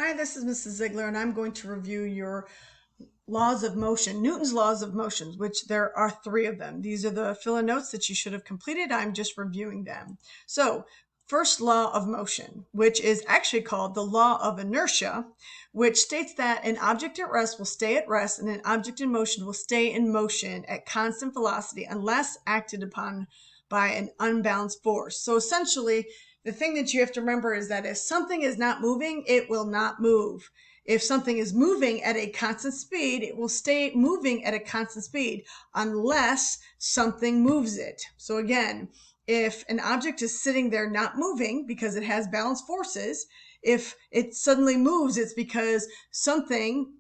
Hi, this is Mrs. Ziegler, and I'm going to review your laws of motion, Newton's laws of motion, which there are three of them. These are the fill-in notes that you should have completed. I'm just reviewing them. So, first law of motion, which is actually called the law of inertia, which states that an object at rest will stay at rest and an object in motion will stay in motion at constant velocity unless acted upon by an unbalanced force. So essentially, the thing that you have to remember is that if something is not moving, it will not move. If something is moving at a constant speed, it will stay moving at a constant speed unless something moves it. So again, if an object is sitting there not moving because it has balanced forces, if it suddenly moves, it's because something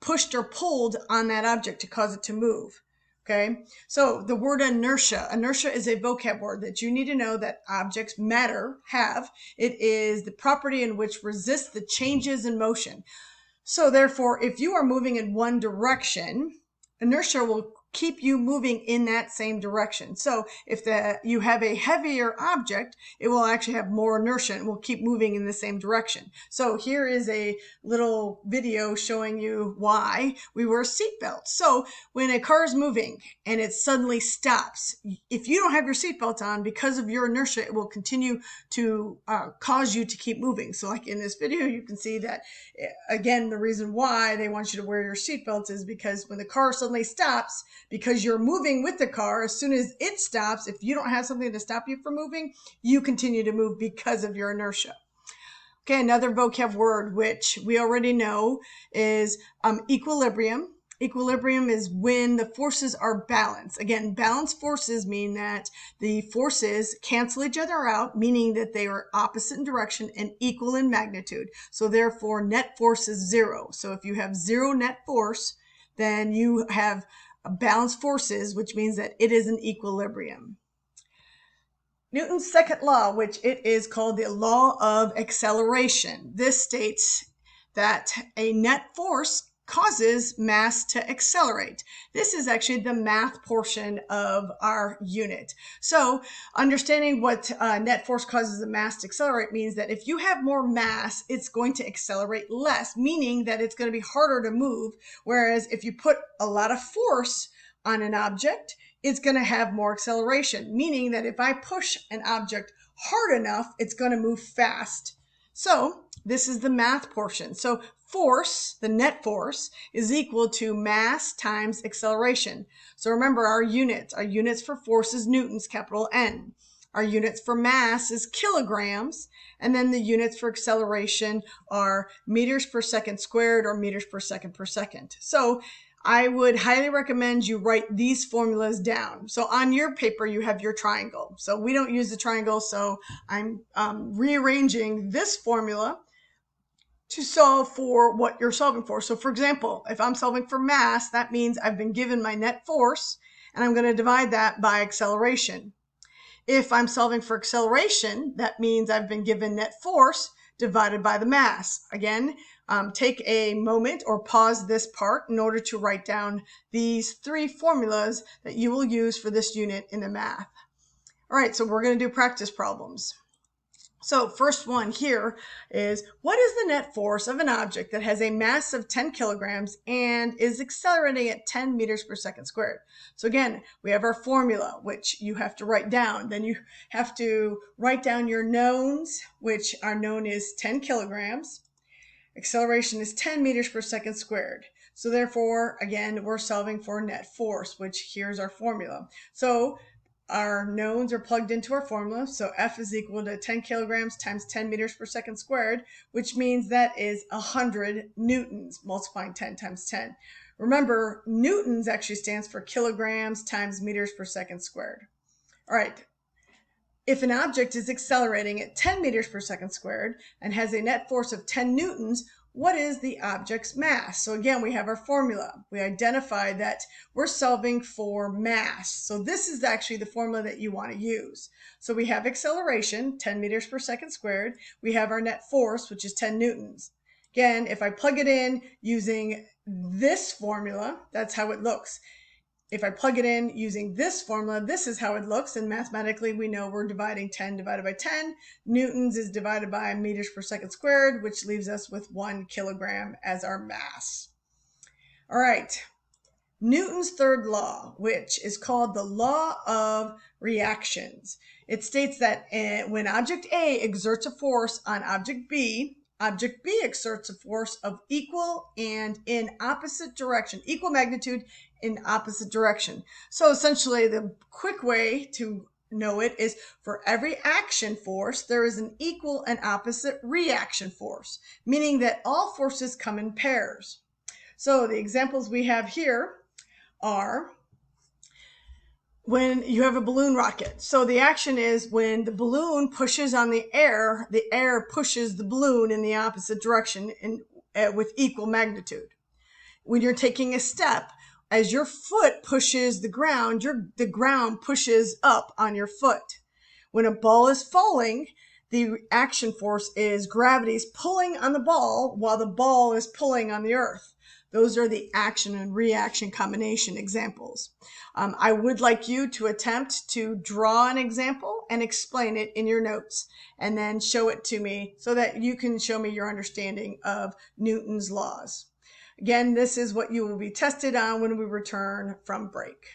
pushed or pulled on that object to cause it to move. Okay, so the word inertia. Inertia is a vocab word that you need to know that objects, matter, have. It is the property in which resists the changes in motion. So therefore, if you are moving in one direction, inertia will keep you moving in that same direction. So if you have a heavier object, it will actually have more inertia and will keep moving in the same direction. So here is a little video showing you why we wear seatbelts. So when a car is moving and it suddenly stops, if you don't have your seatbelt on, because of your inertia, it will continue to cause you to keep moving. So like in this video, you can see that, again, the reason why they want you to wear your seatbelts is because when the car suddenly stops, because you're moving with the car, as soon as it stops, if you don't have something to stop you from moving, you continue to move because of your inertia. Okay, another vocab word, which we already know, is equilibrium. Equilibrium is when the forces are balanced. Again, balanced forces mean that the forces cancel each other out, meaning that they are opposite in direction and equal in magnitude. So therefore, net force is zero. So if you have zero net force, then you have balanced forces, which means that it is an equilibrium. Newton's second law, which it is called the law of acceleration. This states that a net force causes mass to accelerate. This is actually the math portion of our unit. So understanding what net force causes the mass to accelerate means that if you have more mass, it's going to accelerate less, meaning that it's going to be harder to move. Whereas if you put a lot of force on an object, it's going to have more acceleration, meaning that if I push an object hard enough, it's going to move fast. So this is the math portion. So force, the net force, is equal to mass times acceleration. So remember our units for force is newtons, capital N. Our units for mass is kilograms, and then the units for acceleration are meters per second squared or meters per second per second. So I would highly recommend you write these formulas down. So on your paper, you have your triangle. So we don't use the triangle, so I'm rearranging this formula to solve for what you're solving for. So for example, if I'm solving for mass, that means I've been given my net force, and I'm going to divide that by acceleration. If I'm solving for acceleration, that means I've been given net force divided by the mass. Again, take a moment or pause this part in order to write down these three formulas that you will use for this unit in the math. All right, so we're going to do practice problems. So first one here is, what is the net force of an object that has a mass of 10 kilograms and is accelerating at 10 meters per second squared? So again, we have our formula, which you have to write down. Then you have to write down your knowns, which are known as 10 kilograms. Acceleration is 10 meters per second squared. So therefore, again, we're solving for net force, which here's our formula. So our knowns are plugged into our formula. So F is equal to 10 kilograms times 10 meters per second squared, which means that is 100 newtons, multiplying 10 times 10. Remember, newtons actually stands for kilograms times meters per second squared. All right. If an object is accelerating at 10 meters per second squared and has a net force of 10 newtons, what is the object's mass? So again, we have our formula. We identified that we're solving for mass. So this is actually the formula that you want to use. So we have acceleration, 10 meters per second squared. We have our net force, which is 10 newtons. Again, if I plug it in using this formula, that's how it looks. if I plug it in using this formula, this is how it looks. And mathematically, we know we're dividing 10 divided by 10. Newtons is divided by meters per second squared, which leaves us with 1 kilogram as our mass. All right. Newton's third law, which is called the law of reactions. It states that when object A exerts a force on object B exerts a force of equal and in opposite direction, equal magnitude in opposite direction. So essentially, the quick way to know it is for every action force, there is an equal and opposite reaction force, meaning that all forces come in pairs. So the examples we have here are when you have a balloon rocket. So the action is when the balloon pushes on the air pushes the balloon in the opposite direction with equal magnitude. When you're taking a step, as your foot pushes the ground, the ground pushes up on your foot. When a ball is falling, the action force is gravity's pulling on the ball while the ball is pulling on the earth. Those are the action and reaction combination examples. I would like you to attempt to draw an example and explain it in your notes and then show it to me so that you can show me your understanding of Newton's laws. Again, this is what you will be tested on when we return from break.